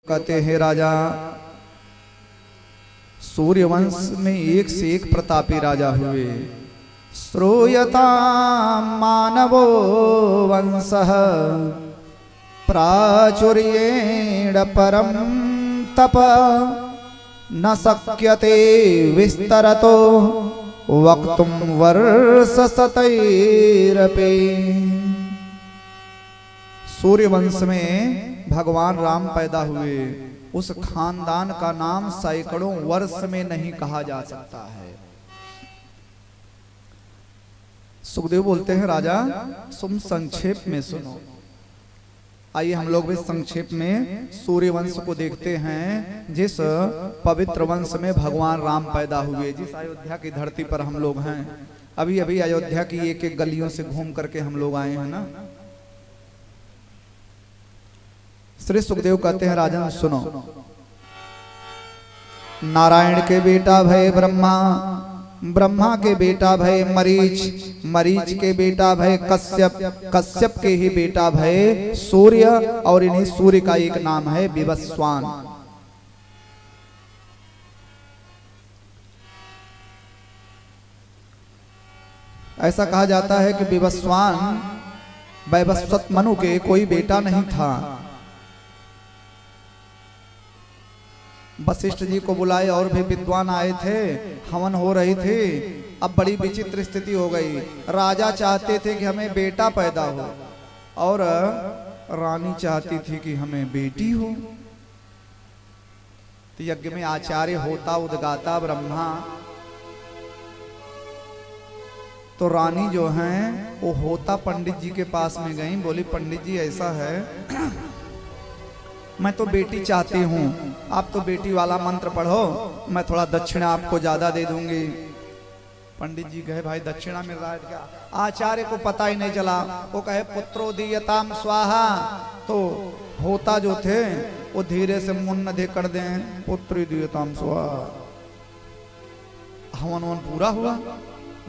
कहते हैं राजा सूर्यवंश में एक से एक प्रतापी राजा हुए। श्रूयता मानवो वंशः प्राचुर्येण परम तप न शक्यते विस्तरतो वक्तुम वर्षशतैरपि। सूर्यवंश में भगवान राम पैदा हुए। उस खानदान का नाम सैकड़ों वर्ष में नहीं कहा जा सकता है। सुखदेव बोलते हैं राजा तुम संक्षेप में सुनो। आइए हम लोग भी संक्षेप में सूर्यवंश को देखते हैं, जिस पवित्र वंश में भगवान राम पैदा हुए, जिस अयोध्या की धरती पर हम लोग हैं। अभी अभी अयोध्या की एक एक गलियों से घूम करके हम लोग आए हैं ना। श्री सुखदेव कहते हैं राजन सुनो। नारायण के बेटा भय ब्रह्मा, ब्रह्मा के बेटा भय मरीच, मरीच के बेटा भय कश्यप, कश्यप के ही बेटा भय सूर्य, और इन्हीं सूर्य का एक नाम है विवस्वान। ऐसा कहा जाता है कि विवस्वान वैवस्वत मनु के कोई बेटा नहीं था। वशिष्ठ जी को बुलाए और भी विद्वान आए थे, हवन हो रही थी। अब बड़ी विचित्र स्थिति हो गई। राजा चाहते थे कि हमें बेटा पैदा हो और रानी चाहती थी कि हमें बेटी हो। तो यज्ञ में आचार्य होता उद्गाता ब्रह्मा, तो रानी जो हैं वो होता पंडित जी के पास में गई। बोली पंडित जी ऐसा है, मैं तो बेटी चाहती हूँ, आप तो बेटी वाला मंत्र पढ़ो, मैं थोड़ा दक्षिणा आपको ज्यादा दे दूंगी। पंडित जी कहे भाई दक्षिणा मिल रहा है क्या? आचार्य को पता ही नहीं चला। वो कहे पुत्रो दीयताम स्वाहा। तो होता जो थे वो धीरे से मुन्न दे कर दें पुत्री दीयताम स्वाहा। हवन पूरा हुआ,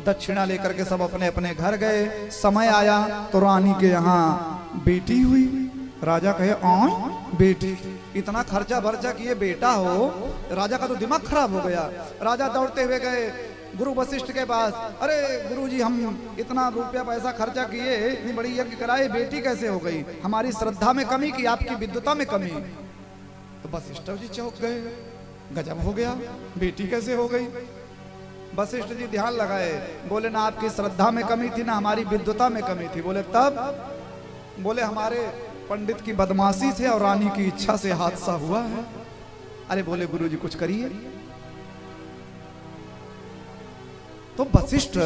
दक्षिणा लेकर के सब अपने अपने घर गए। समय आया तो रानी के यहाँ बेटी हुई। राजा कहे बेटी, इतना खर्चा भर्चा किए बेटा हो। राजा का तो दिमाग खराब हो गया। राजा दौड़ते हुए गए गुरु वशिष्ठ के पास। अरे गुरुजी, हम इतना रुपया पैसा खर्चा किए, इतनी बड़ी यज्ञ कराए, बेटी कैसे हो गई? हमारी श्रद्धा में कमी की आपकी विद्वता में कमी? तो वशिष्ठ जी चौंक गए, गजब हो गया, बेटी कैसे हो गई? वशिष्ठ जी ध्यान लगाए, बोले ना आपकी श्रद्धा में कमी थी ना हमारी विद्वता में कमी थी। बोले तब? बोले हमारे पंडित की बदमाशी से और रानी की इच्छा से हादसा हुआ है। अरे बोले गुरुजी कुछ करिए। तो वशिष्ठ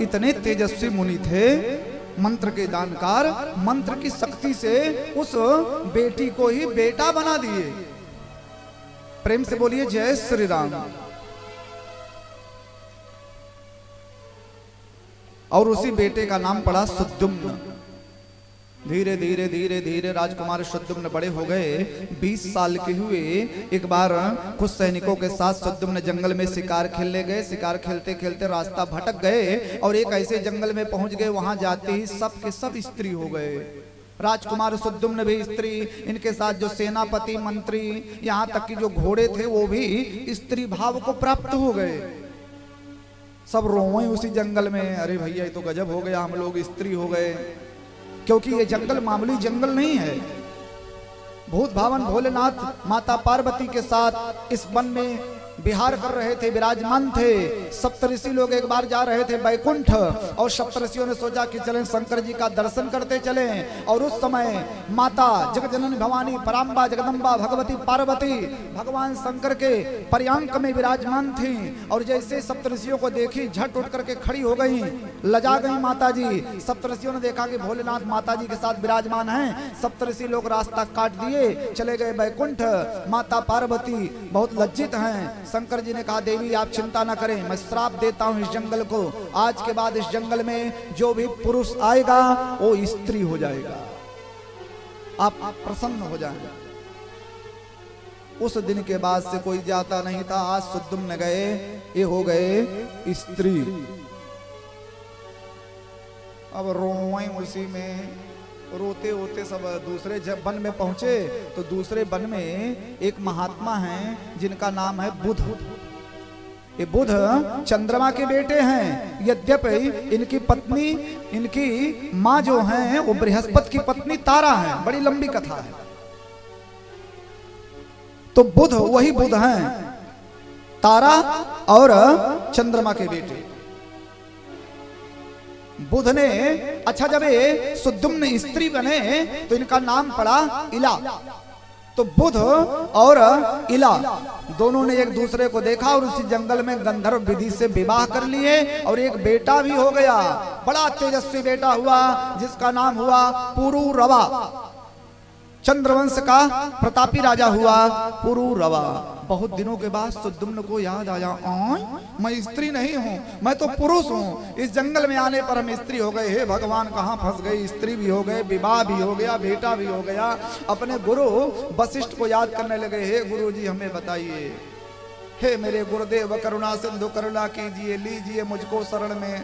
इतने तेजस्वी मुनि थे, मंत्र के जानकार, मंत्र की शक्ति से उस बेटी को ही बेटा बना दिए। प्रेम से बोलिए जय श्री राम। और उसी बेटे का नाम पड़ा सुद्युम्न। धीरे धीरे धीरे धीरे राजकुमार सुद्युम्न बड़े हो गए। 20 साल के हुए। एक बार कुछ सैनिकों के साथ सुद्युम्न जंगल में शिकार खेलने गए। शिकार खेलते खेलते रास्ता भटक गए और एक ऐसे जंगल में पहुंच गए, वहां जाते ही सब के सब स्त्री हो गए। राजकुमार सुद्युम्न भी स्त्री, इनके साथ जो सेनापति मंत्री, यहाँ तक कि जो घोड़े थे वो भी स्त्री भाव को प्राप्त हो गए। सब रोए उसी जंगल में। अरे भैया ये तो गजब हो गया, हम लोग स्त्री हो गए। क्योंकि ये जंगल मामूली जंगल नहीं है। भूत भावन भोलेनाथ माता पार्वती के साथ इस वन में विहार कर रहे थे, विराजमान थे। सप्तऋषि लोग एक बार जा रहे थे बैकुंठ, और सप्तऋषियों ने सोचा कि चलें शंकर जी का दर्शन करते चलें। और उस समय माता जगजननी भवानी पराम्बा जगदम्बा भगवती पार्वती भगवान शंकर के पर्यांक में विराजमान थी। और जैसे सप्तऋषियों को देखी झट उठ करके खड़ी हो गई, लजा गई माता जी। सप्तऋषियों ने देखा कि भोलेनाथ माता जी के साथ विराजमान हैं। सप्तऋषि लोग रास्ता काट दिए, चले गए बैकुंठ। माता पार्वती बहुत लज्जित हैं। शंकर जी ने कहा देवी आप चिंता न करें, मैं श्राप देता हूं इस जंगल को। आज के बाद इस जंगल में जो भी पुरुष आएगा वो स्त्री हो जाएगा, आप प्रसन्न हो जाएंगे। उस दिन के बाद से कोई जाता नहीं था। आज सुद्युम्न गए, ये हो गए स्त्री। अब रोए उसी में। रोते रोते सब दूसरे जब वन में पहुंचे तो दूसरे वन में एक महात्मा हैं जिनका नाम है बुध। ये बुध चंद्रमा के बेटे हैं, यद्यपि इनकी पत्नी, इनकी माँ जो है वो बृहस्पति की पत्नी तारा है। बड़ी लंबी कथा है। तो बुध वही बुध हैं, तारा और चंद्रमा के बेटे। बुध ने अच्छा जब ये सुद्युम्न स्त्री बने तो इनका नाम पड़ा इला। तो बुध और इला दोनों ने एक दूसरे को देखा और उसी जंगल में गंधर्व विधि से विवाह कर लिए और एक बेटा भी हो गया। बड़ा तेजस्वी बेटा हुआ जिसका नाम हुआ पुरुरवा। चंद्रवंश का प्रतापी राजा हुआ पुरुरवा। बहुत दिनों के बाद सुद्युम्न को याद आया, मैं स्त्री नहीं हूँ, मैं तो पुरुष हूँ। इस जंगल में आने पर हम स्त्री हो गए। हे भगवान, कहाँ फंस गए। स्त्री भी हो गए, विवाह भी हो गया, बेटा भी हो गया। अपने गुरु वशिष्ठ को याद करने लगे। हे गुरु जी हमें बताइए, हे मेरे गुरुदेव करुणा सिंधु करुणा कीजिए, लीजिए मुझको शरण में।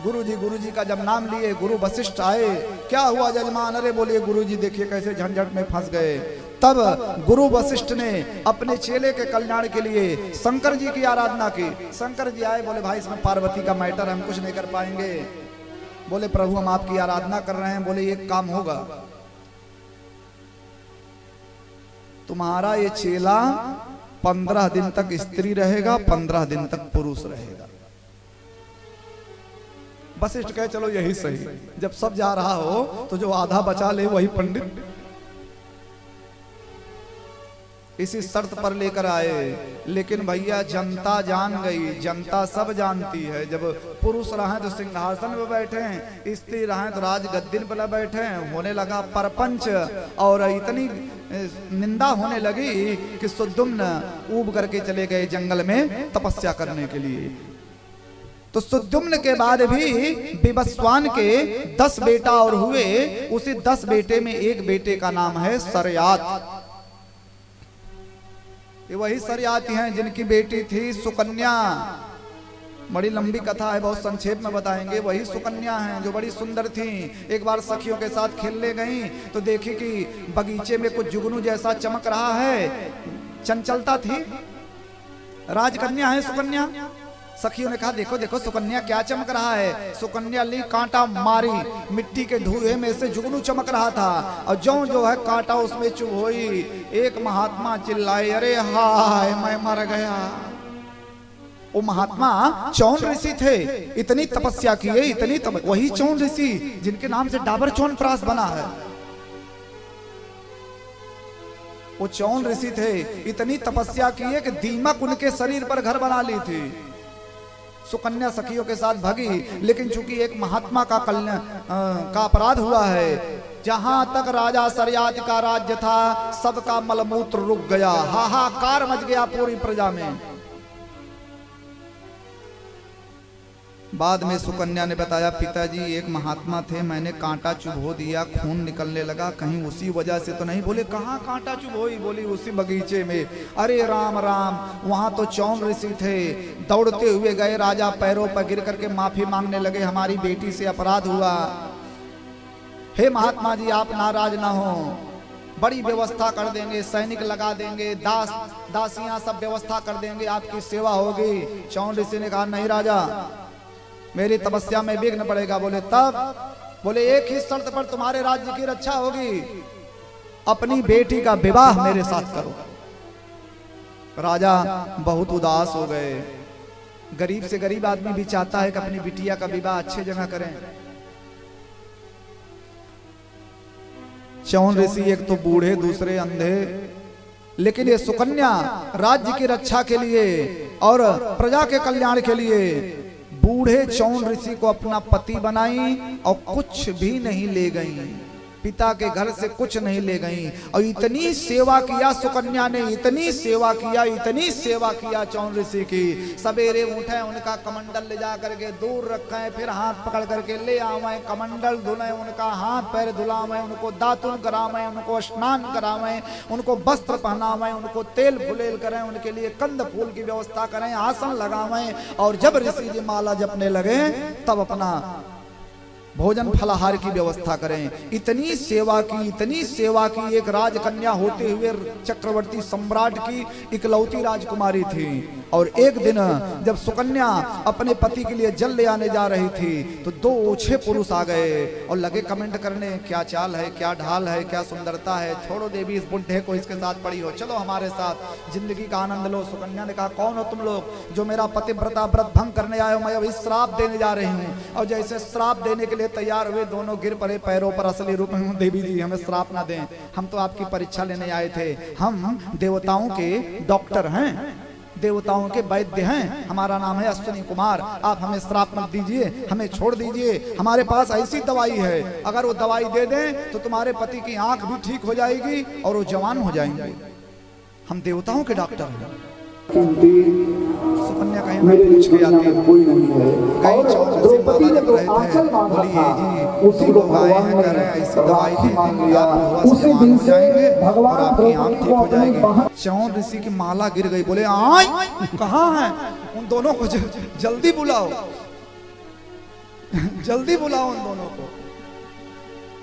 गुरु जी का जब नाम लिए गुरु वशिष्ठ आए। क्या हुआ जजमान? अरे बोलिए गुरु जी देखिए कैसे झंझट में फंस गए। तब गुरु वशिष्ठ ने अपने चेले के कल्याण के लिए शंकर जी की आराधना की। शंकर जी आए, बोले भाई इसमें पार्वती का मैटर, हम कुछ नहीं कर पाएंगे। बोले प्रभु हम आपकी आराधना कर रहे हैं। बोले एक काम होगा, तुम्हारा ये चेला 15 दिन तक स्त्री रहेगा, 15 दिन तक पुरुष रहेगा। वशिष्ठ कहे चलो यही सही। जब सब जा रहा हो तो जो आधा बचा ले वही पंडित। इसी शर्त पर लेकर आए। लेकिन भैया जनता जान गई, जनता सब जानती है। जब पुरुष रहे तो सिंहासन पर बैठे, स्त्री रहे तो राज गद्दीन पर बैठे। होने लगा परपंच और इतनी निंदा होने लगी कि सुद्युम्न ऊब करके चले गए जंगल में तपस्या करने के लिए। तो सुद्युम्न के बाद भी विवस्वान के 10 बेटा और हुए। उसी 10 बेटे में एक बेटे का नाम है सरयात। ये वही सरयाती हैं जिनकी बेटी थी सुकन्या। बड़ी लंबी कथा है, बहुत संक्षेप में बताएंगे। वही सुकन्या हैं जो बड़ी सुंदर थी। एक बार सखियों के साथ खेलने गई तो देखी कि बगीचे में कुछ जुगनू जैसा चमक रहा है। चंचलता थी, राजकन्या है सुकन्या। सखियों ने कहा देखो देखो सुकन्या क्या चमक रहा है। सुकन्या ली, कांटा मारी, मिट्टी के धुएं में से जुगनू चमक रहा था और जो है कांटा उसमें चुभ हुई। एक महात्मा चिल्लाए, अरे हाय मैं मर गया। वो महात्मा चौन ऋषि थे, इतनी तपस्या किए, वही चौन ऋषि जिनके नाम से डाबर च्यवनप्राश बना है। वो चौन ऋषि थे, इतनी तपस्या किए कि दीमक उनके शरीर पर घर बना ली थी। सुकन्या सखियों के साथ भागी, लेकिन चूंकि एक महात्मा का का अपराध हुआ है। जहां तक राजा सरयात का राज्य था सबका मलमूत्र रुक गया, हाहाकार मच गया पूरी प्रजा में। बाद में सुकन्या ने बताया पिताजी एक महात्मा थे, मैंने कांटा चुभो दिया, खून निकलने लगा, कहीं उसी वजह से तो नहीं। बोले कहाँ कांटा चुभोई? बोली उसी बगीचे में। अरे राम राम, वहां तो चौन ऋषि थे। दौड़ते हुए गए, राजा पैरों पर गिर करके माफी मांगने लगे, हमारी बेटी से अपराध हुआ। हे महात्मा जी आप नाराज ना हो, बड़ी व्यवस्था कर देंगे, सैनिक लगा देंगे, दासियां सब व्यवस्था कर देंगे, आपकी सेवा होगी। चौन ऋषि ने कहा नहीं राजा, मेरी तपस्या में विघ्न पड़ेगा। बोले तब? बोले एक ही शर्त पर तुम्हारे राज्य की रक्षा होगी, अपनी बेटी का विवाह मेरे साथ करो। राजा बहुत उदास हो गए। गरीब से गरीब आदमी भी चाहता है कि अपनी बिटिया का विवाह अच्छे जगह करें। चौन ऋषि एक तो बूढ़े, दूसरे अंधे, लेकिन ये सुकन्या राज्य की रक्षा के लिए और प्रजा के कल्याण के लिए बूढ़े चौन ऋषि को अपना पति बनाई और कुछ भी नहीं ले गई। पिता के घर से कुछ नहीं ले गई और इतनी सेवा किया सुकन्या ने, इतनी सेवा किया चौन ऋषि की। सवेरे उठे, उनका कमंडल ले जा करके दूर रखें, फिर हाथ पकड़ करके ले आवे, कमंडल धुले, उनका हाथ पैर धुलावे, उनको दातुन करावे, उनको स्नान करावे, उनको वस्त्र पहनावे, उनको तेल फुलेल करें, उनके लिए कंद फूल की व्यवस्था करें, आसन लगावे। और जब ऋषि जी माला जपने लगे तब अपना भोजन फलाहार की व्यवस्था करें। इतनी सेवा की एक राजकन्या होते हुए चक्रवर्ती सम्राट की इकलौती राजकुमारी थी। और एक दिन जब सुकन्या अपने पति के लिए जल ले आने जा रही थी तो दो ओछे पुरुष आ गए और लगे कमेंट करने, क्या चाल है, क्या ढाल है, क्या सुंदरता है, छोड़ो देवी इस बुढ़े को, इसके साथ पड़ी हो, चलो हमारे साथ जिंदगी का आनंद लो। सुकन्या ने कहा, कौन हो तुम लोग जो मेरा पतिव्रता व्रत भंग करने आए हो? मैं अभी श्राप देने जा रही हूँ। और जैसे श्राप देने के लिए तैयार हुए दोनों गिर पड़े पैरों पर असली रूप में, देवी जी हमें श्राप ना दें, हम तो आपकी परीक्षा लेने आए थे, हम देवताओं के डॉक्टर हैं, देवताओं के वैद्य हैं, हमारा नाम है अश्विनी कुमार, आप हमें श्राप मत दीजिए, हमें छोड़ दीजिए, हमारे पास ऐसी दवाई है, अगर वो दवाई दे दें तो तुम्हारे पति की आंख भी ठीक हो जाएगी और वो जवान हो जाएंगे, हम देवताओं के डॉक्टर हैं। सुकन्या कहीं मैं पूछ के आती हूँ, कई चौधरी से बाबा जब रहे थे, बोलिए जी उसी लोग आए हैं, कह रहे हैं ऐसी दवाई दे देंगे आप उसी दिन से और आपकी आंख ठीक हो जाएगी। चौन ऋषि की माला गिर गई, बोले आय कहाँ है? उन दोनों को जल्दी बुलाओ, जल्दी बुलाओ उन दोनों को।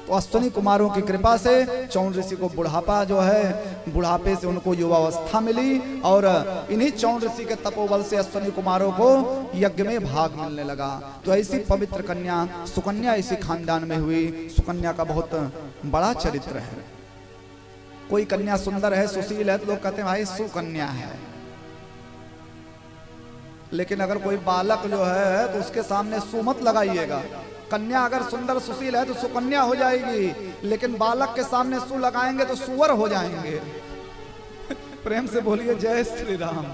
तो अश्विनी कुमारों की कृपा से चौन ऋषि को बुढ़ापा जो है, बुढ़ापे से उनको युवावस्था मिली और इन्हीं चौन ऋषि के तपोबल से अश्विनी कुमारों को यज्ञ में भाग मिलने लगा। तो ऐसी पवित्र कन्या सुकन्या इसी खानदान में हुई। सुकन्या का बहुत बड़ा चरित्र है। कोई कन्या सुंदर है, सुशील है तो लोग कहते हैं भाई सुकन्या है, लेकिन अगर कोई बालक जो है तो उसके सामने सु मत लगाइएगा। कन्या अगर सुंदर सुशील है तो सुकन्या हो जाएगी, लेकिन बालक के सामने सु लगाएंगे तो सुअर हो जाएंगे। प्रेम से बोलिए जय श्री राम।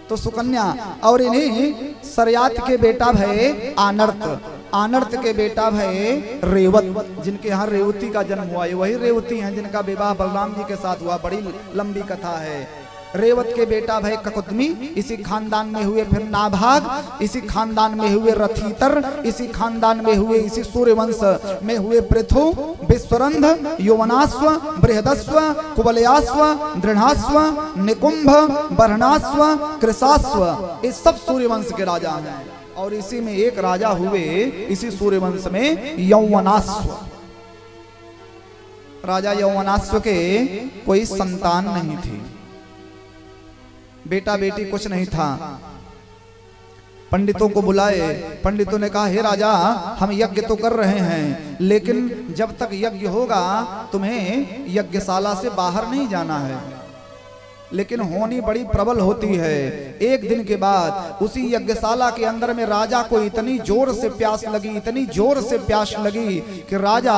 तो सुकन्या और इन्हीं सरयात के बेटा भय आनर्त, आनर्त के बेटा भय रेवत, जिनके यहाँ रेवती का जन्म हुआ है, वही रेवती हैं जिनका विवाह बलराम जी के साथ हुआ। बड़ी लंबी कथा है। रेवत के बेटा भय ककुदमी, इसी खानदान में हुए फिर नाभाग, इसी खानदान में हुए रथीतर, इसी खानदान में हुए, इसी सूर्यवंश में हुए पृथु, विश्वरंध, यौवनास्व, बृहदस्व, कुबलयास्व, दृढ़ास्व, निकुंभ, बरहणास्व, कृशास्व, ये सब सूर्यवंश के राजा हैं। और इसी में एक राजा हुए इसी सूर्यवंश में यौवनास्व। राजा यौवनास्व के कोई संतान नहीं थी, बेटा बेटी कुछ नहीं था। पंडितों को बुलाए, पंडितों ने कहा हे राजा हम यज्ञ तो कर रहे हैं, लेकिन जब तक यज्ञ होगा तुम्हें यज्ञशाला से बाहर नहीं जाना है। लेकिन होनी बड़ी प्रबल होती है। एक दिन के बाद उसी यज्ञशाला के अंदर में राजा को इतनी जोर से प्यास लगी, इतनी जोर से प्यास लगी कि राजा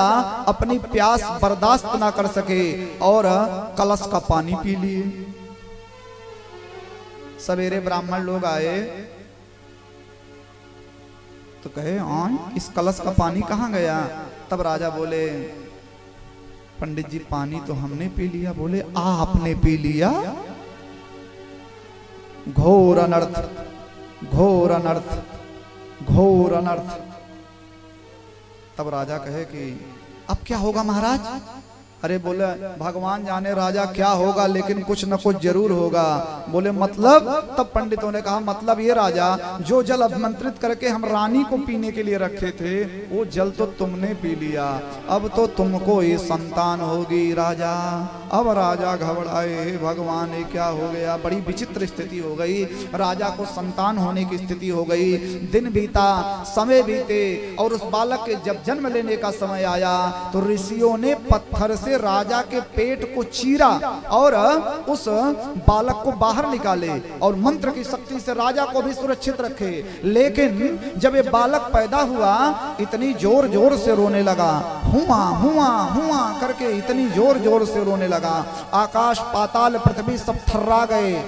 अपनी प्यास बर्दाश्त ना कर सके और कलश का पानी पी लिए। सवेरे ब्राह्मण लोग आए तो कहे इस कलश का पानी कहाँ गया? तब राजा बोले पंडित जी पानी तो हमने पी लिया। बोले आपने पी लिया? घोर अनर्थ, घोर अनर्थ, घोर अनर्थ। तब राजा कहे कि अब क्या होगा महाराज? अरे बोले भगवान जाने राजा क्या होगा, लेकिन कुछ न कुछ जरूर होगा। बोले मतलब? तब पंडितों ने कहा मतलब ये राजा, जो जल अभिमंत्रित करके हम रानी को पीने के लिए रखे थे वो जल तो तुमने पी लिया, अब तो तुमको ये संतान होगी राजा। अब राजा घबराए, भगवान ये क्या हो गया? बड़ी विचित्र स्थिति हो गई, राजा को संतान होने की स्थिति हो गई। दिन बीता, समय बीते और उस बालक के जब जन्म लेने का समय आया तो ऋषियों ने पत्थर से राजा के पेट को चीरा और उस बालक को बाहर निकाले और मंत्र की शक्ति से राजा को भी सुरक्षित रखे। लेकिन जब ये बालक पैदा हुआ इतनी जोर जोर से रोने लगा, हुआ हुआ हुआ करके इतनी जोर जोर से रोने लगा, आकाश पाताल पृथ्वी सब थर्रा गए।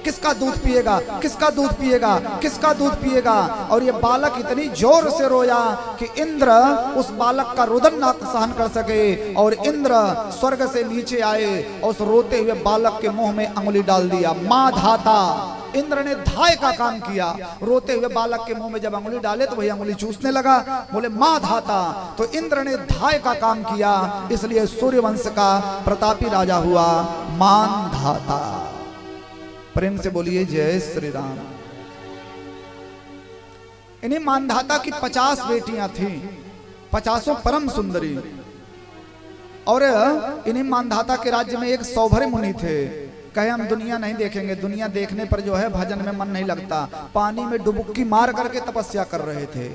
किसका दूध पिएगा, किसका दूध पिएगा, किसका दूध पिएगा? और ये बालक इतनी जोर से रोया कि इंद्र उस बालक का रुदन ना सहन कर सके और इंद्र स्वर्ग से नीचे आए और उस रोते हुए बालक के मुंह में अंगुली डाल दिया। मां धाता, इंद्र ने धाय का काम किया। रोते हुए बालक के मुंह में जब अंगुली डाले तो वही अंगुली चूसने लगा। बोले मां धाता, तो इंद्र ने धाय का काम किया, इसलिए सूर्यवंश का प्रतापी राजा हुआ मान धाता। प्रेम से बोलिए जय श्री राम। इन्हीं मानधाता की 50 बेटियां थीं, 50 परम सुंदरी। और इन्हीं मानधाता के राज्य में एक सौभर मुनि थे। कहे हम दुनिया नहीं देखेंगे, दुनिया देखने पर जो है भजन में मन नहीं लगता। पानी में डुबकी मार करके तपस्या कर रहे थे।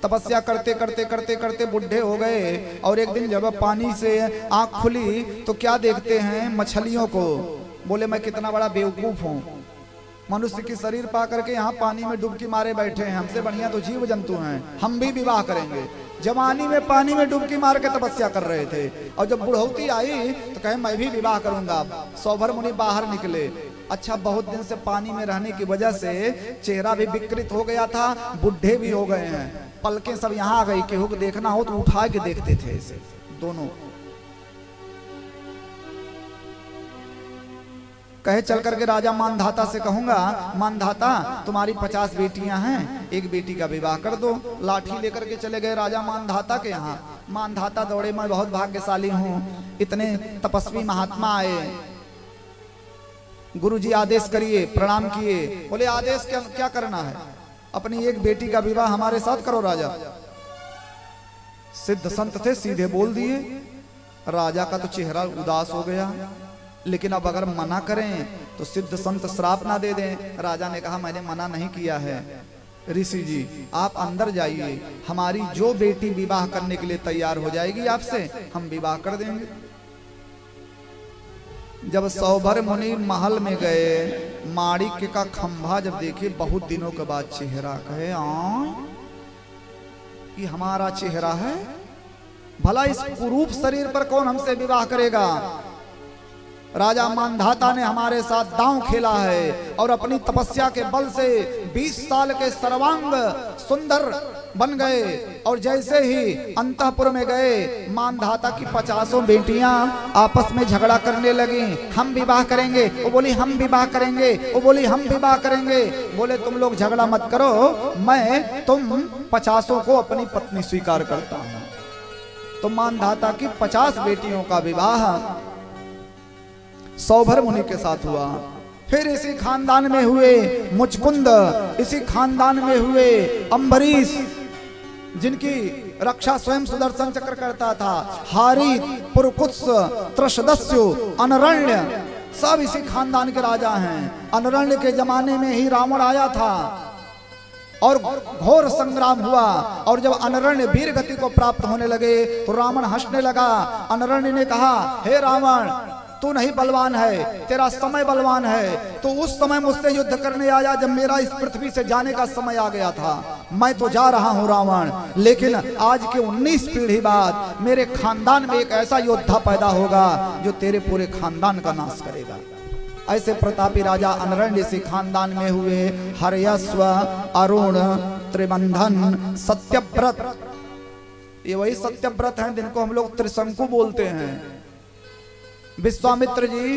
तपस्या करते करते करते करते बुढ़े हो गए। और एक दिन जब पानी से आंख खुली तो क्या देखते हैं, मछलियों को। बोले मैं कितना बड़ा बेवकूफ हूँ, मनुष्य की शरीर पा करके यहाँ पानी में डुबकी मारे बैठे हैं, हमसे बढ़िया तो जीव जंतु हैं, हम भी विवाह करेंगे। जवानी में पानी में डुबकी मार के तपस्या कर रहे थे, और जब बुढ़ौती आई तो कहे मैं भी विवाह करूंगा। सौभर मुनि बाहर निकले। अच्छा, बहुत दिन से पानी में रहने की वजह से चेहरा भी विकृत हो गया था, बुढ़े भी हो गए हैं, पलकें सब यहाँ आ गई। केहू को देखना हो तो उठा के देखते थे इसे दोनों। कहे चल करके राजा मानधाता से कहूंगा, मानधाता तुम्हारी 50 बेटियां हैं, एक बेटी का विवाह कर दो। लाठी लेकर के चले गए राजा मानधाता के यहाँ। मानधाता दौड़े, मैं बहुत भाग्यशाली हूँ, इतने तपस्वी महात्मा आए, गुरुजी आदेश करिए। प्रणाम किए। बोले आदेश क्या करना है? अपनी एक बेटी का विवाह हमारे साथ करो राजा। सिद्ध संत थे, सीधे बोल दिए। राजा का तो चेहरा उदास हो गया, लेकिन अब अगर मना करें तो सिद्ध संत श्राप ना दे दें। राजा ने कहा मैंने मना नहीं किया है, ऋषि जी आप अंदर जाइए, हमारी जो बेटी विवाह करने के लिए तैयार हो जाएगी आपसे, हम विवाह कर देंगे। जब सौभर मुनि महल में गए, माणिक्य का खंभा जब देखे, बहुत दिनों के बाद चेहरा, कहे ये हमारा चेहरा है, भला इस कुरूप शरीर पर कौन हमसे विवाह करेगा? राजा मानधाता ने हमारे साथ दांव खेला है और अपनी तपस्या के बल से 20 साल के सर्वांग सुंदर बन गए। और जैसे ही अंतःपुर में गए, मानधाता की 50 बेटियां आपस में झगड़ा करने लगी। हम विवाह करेंगे, वो बोली हम विवाह करेंगे, वो बोली हम विवाह करेंगे। बोले तुम लोग झगड़ा मत करो, मैं तुम 50 को अपनी पत्नी स्वीकार करता हूं। तो मानधाता की 50 बेटियों का विवाह सौभर मुनि के साथ हुआ। फिर इसी खानदान में हुए मुचकुंद, इसी खानदान में हुए अम्बरीश, जिनकी रक्षा स्वयं सुदर्शन चक्र करता था, हारित, पुरकुत्स, त्रशदस्यु, अनरण्य, सब इसी खानदान के राजा हैं। अनरण्य के जमाने में ही रावण आया था और घोर संग्राम हुआ। और जब अनरण्य वीर गति को प्राप्त होने लगे तो रावण हंसने लगा। अनरण्य ने कहा, हे रावण तू नहीं बलवान है, तेरा समय बलवान है। तो उस समय मुझसे युद्ध करने आया जब मेरा इस पृथ्वी से जाने का समय आ गया था। मैं तो जा रहा हूं रावण, लेकिन आज के 19 पीढ़ी बाद मेरे खानदान में एक ऐसा योद्धा पैदा होगा जो तेरे पूरे खानदान का नाश करेगा। ऐसे प्रतापी राजा अनरण्य से खानदान में हुए हर्यश्व, अरुण, त्रिबंधन, सत्यव्रत। ये वही सत्यव्रत हैं जिनको हम लोग त्रिशंकु बोलते हैं। विश्वामित्र जी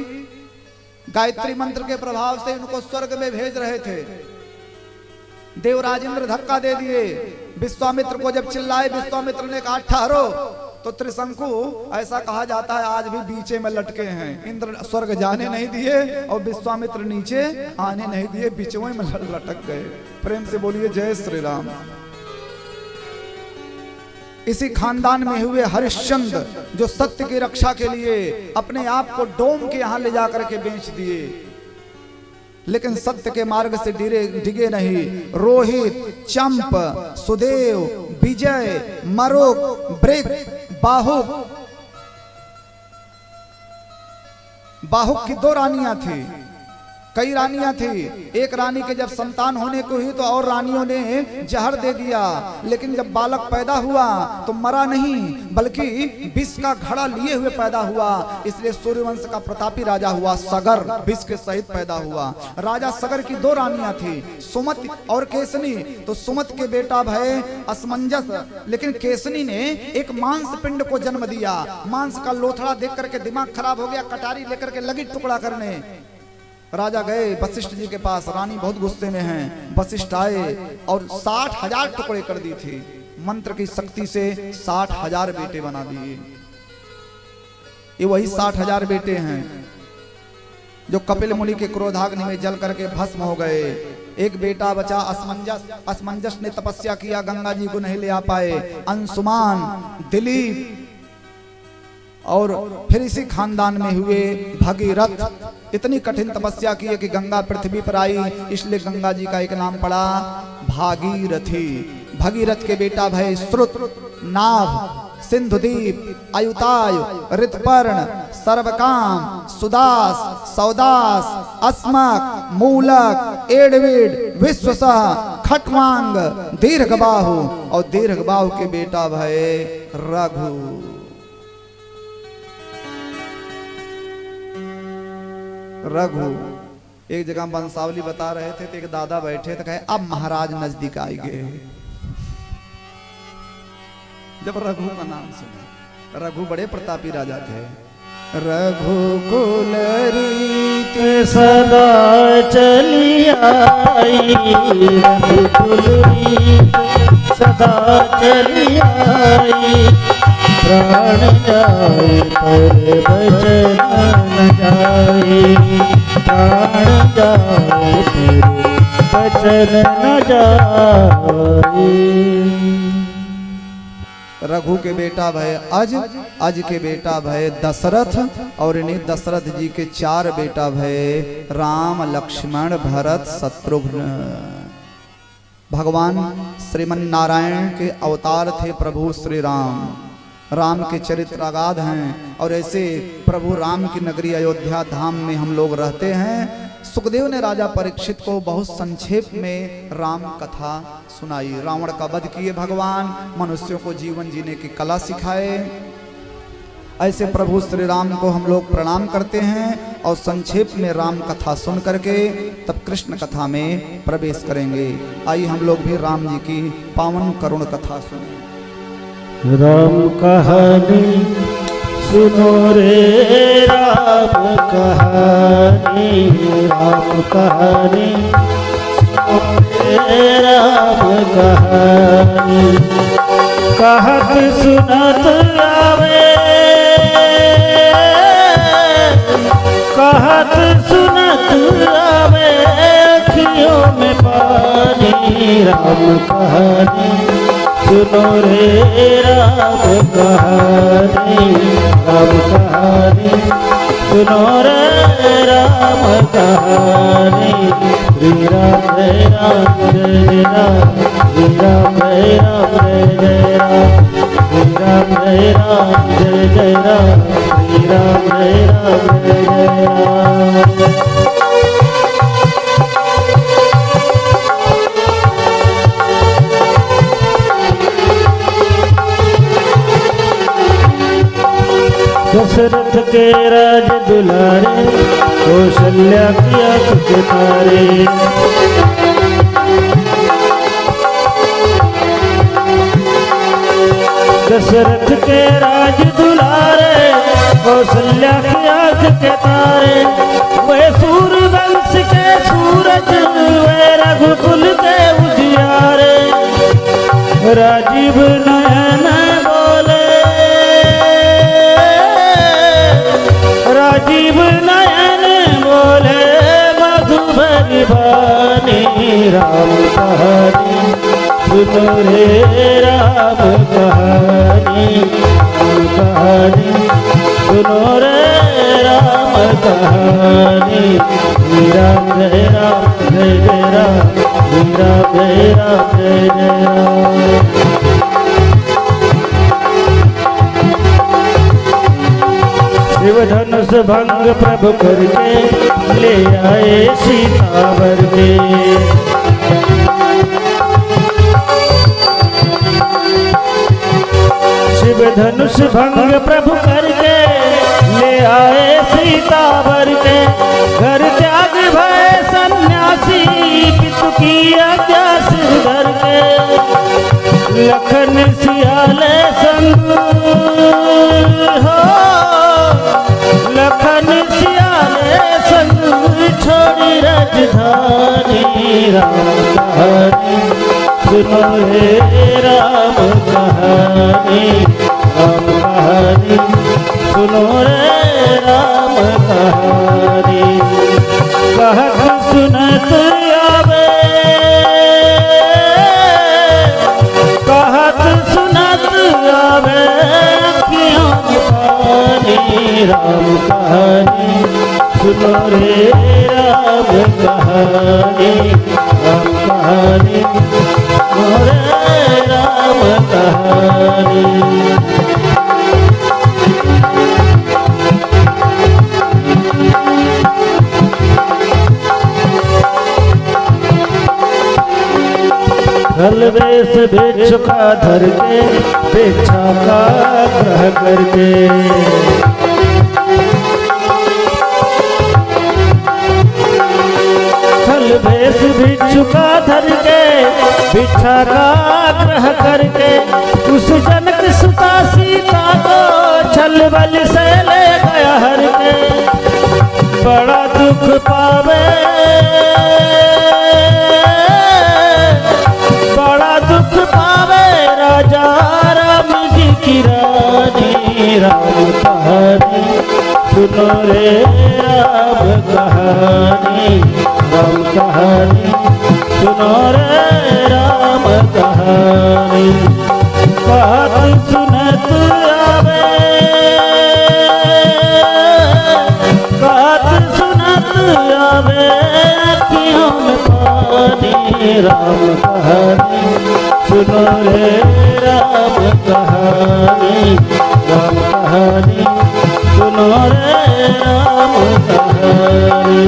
गायत्री मंत्र के प्रभाव से इनको स्वर्ग में भेज रहे थे। देवराज इंद्र धक्का दे दिए। विश्वामित्र को जब चिल्लाए, विश्वामित्र ने कहा ठहरो। तो त्रिशंकु ऐसा कहा जाता है आज भी बीचे में लटके हैं। इंद्र स्वर्ग जाने नहीं दिए और विश्वामित्र नीचे आने नहीं दिए, बीचों में लटक गए। प्रेम से बोलिए जय श्री राम। इसी खानदान में हुए हरिश्चंद्र, जो सत्य की रक्षा के लिए अपने आप को डोम के यहां ले जाकर के बेच दिए, लेकिन सत्य के मार्ग से डिगे नहीं। रोहित, चंप, सुदेव, विजय, मरुक, ब्रिक, बाहुक। बाहुक की 2 रानियां थी, कई रानियां थी। एक रानी के जब संतान होने को हुई तो और रानियों ने जहर दे दिया, लेकिन जब बालक पैदा हुआ तो मरा नहीं बल्कि विष का घड़ा लिए हुए पैदा हुआ। इसलिए सूर्यवंश का प्रतापी राजा हुआ सगर, विष के सहित पैदा हुआ। राजा सगर की 2 रानियां थी, सुमत और केसनी। तो सुमत के बेटा भय असमंजस, लेकिन केसनी ने एक मांस पिंड को जन्म दिया। मांस का लोथड़ा देख करके दिमाग खराब हो गया, कटारी लेकर के लगी टुकड़ा करने। राजा गए वशिष्ठ जी के पास, रानी बहुत गुस्से में हैं। वशिष्ठ आए और 60,000 टुकड़े कर दी थी। मंत्र की शक्ति से 60,000 बेटे बना दिए। ये वही 60,000 बेटे हैं जो कपिल मुनि के क्रोधाग्नि में जल करके भस्म हो गए। एक बेटा बचा असमंजस ने तपस्या किया, गंगा जी को नहीं ले आ पाए। अंशुमान, दिलीप और फिर इसी खानदान में हुए भगीरथ। इतनी कठिन तपस्या की है कि गंगा पृथ्वी पर आई, इसलिए गंगा जी का एक नाम पड़ा भागीरथी। भगीरथ के बेटा भय श्रुत, नाभ, सिंधुदीप, अयुतायु, ऋतपर्ण, सर्वकाम, सुदास, सौदास, अस्मक, मूलक, एडविड, विश्वसह, खटवांग, दीर्घबाहु और दीर्घबाहु के बेटा भय रघु। रघु एक जगह वंशावली बता रहे थे तो एक दादा बैठे तो कहे अब महाराज नजदीक आई गए। जब रघु का नाम सुना, रघु बड़े प्रतापी राजा थे। रघुकुल रीत सदा चली आई, रघुकुल रीत सदा चली आई, प्राण जाए पर वचन न जाए, प्राण जाए पर वचन न जाए। रघु के बेटा भय अज, अज के बेटा भय दशरथ और इन्हीं दशरथ जी के 4 बेटा भय राम, लक्ष्मण, भरत, शत्रुघ्न। भगवान श्रीमन नारायण के अवतार थे प्रभु श्री राम। राम के चरित्र अगाध हैं और ऐसे प्रभु राम की नगरी अयोध्या धाम में हम लोग रहते हैं। सुखदेव ने राजा परीक्षित को बहुत संक्षेप में राम कथा सुनाई। रावण का वध किए भगवान, मनुष्यों को जीवन जीने की कला सिखाए। ऐसे प्रभु श्री राम को हम लोग प्रणाम करते हैं और संक्षेप में राम कथा सुन करके तब कृष्ण कथा में प्रवेश करेंगे। आइए हम लोग भी राम जी की पावन करुण कथा सुने। राम कहानी सुनो रे, राम कहानी, राम कहानी सुनो रे, राम कहानी। कहत सुनत आवे, कहत सुनत आवे, अखियों में पानी। राम कहानी सुनो रे, राम कहानी, राम कहानी सुनो रे, राम कहानी। श्री राम जय राम जय जय राम, श्री राम जय राम जय जय राम, श्री राम जय राम जय जय राम, श्री राम जय राम जय जय राम। दशरथ के राज दुलारे, कौशल्या की आँख के तारे। दशरथ के राज दुलारे, कौशल्या की आँख के तारे। वे सूर्यवंश के सूरज, वे रघुकुल के उजियारे। राजीव नयन बोले, राजीव नयन बोले, मधुबरी बानी। राम कहानी सुनो रे, राम कहानी, राम कहानी सुनो रे, राम कहानी। श्री राम जय राम जय जय राम, श्री राम जय राम जय जय राम। शिव धनुष भंग प्रभु करके, ले आए सीतावर के। शिव धनुष भंग प्रभु करके, ले आए सीतावर के। घर त्याग भय सन्यासी, पितु की आज्ञा सिर धर के। लखन सियाले संग हो, लखन सियाले संग छोड़ी राजधानी। राम कहानी सुनो रे, राम कहानी, राम कहानी सुनो रे, राम कहानी। कहत सुनत आवे, सुनो रे राम कहानी, राम कहानी, मोरे राम कहानी। वेश भिक्षुका धर के भिक्षा का ग्रह करके, वेश भिक्षुका धर के भिक्षा का ग्रह करके, उस जनक सुता सीता को छल बल से ले गया हर के। बड़ा दुख पावे, बड़ा दुख पावे राजा राम जी की रानी, राम कहानी सुनो रे राम कहानी, राम कहानी सुनो रे राम कहानी। बात सुनत आवे, बात सुनत आवे अखियों में पानी, राम कहानी सुनो रे राम कहानी, राम कहानी सुनो रे राम कहानी।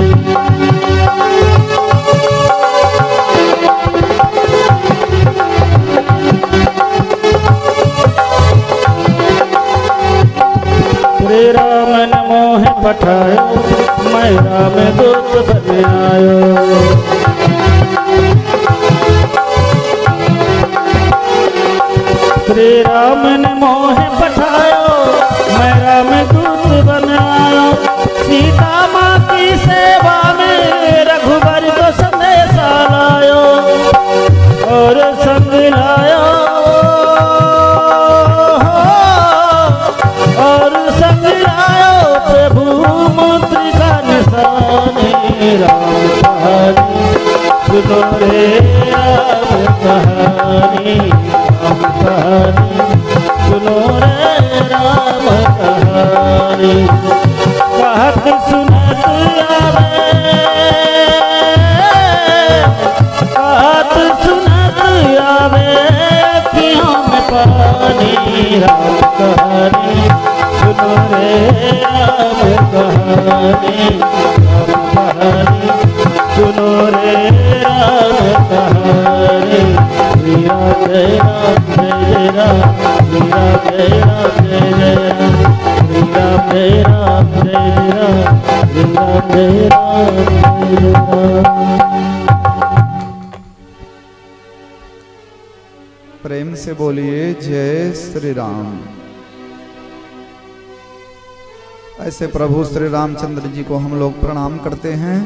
श्री राम ने मोह पठायो, मैं राम दूत बन आयो। श्री राम ने मोह पठायो, मैं राम दूत बन आयो। सीता माँ की सेवा में रघुबर को संदेशा लायो, और संग लायो, और संग लायो प्रभु मुद्रिका निशानी, राम कहानी सुनो रे राम कहानी, राम कहानी सुनो रे राम कहानी। कहत सुनत आवे, कहत सुनत आवे अखियों में पानी, राम कहानी सुनो रे राम कहानी, राम कहानी सुनो रे राम कहानी। वीरा जय राम जय राम, वीरा जय राम जय राम, वीरा जय राम जय राम, वीरा जय राम जय राम। प्रेम से बोलिए जय श्री राम। ऐसे प्रभु श्री रामचंद्र जी को हम लोग प्रणाम करते हैं।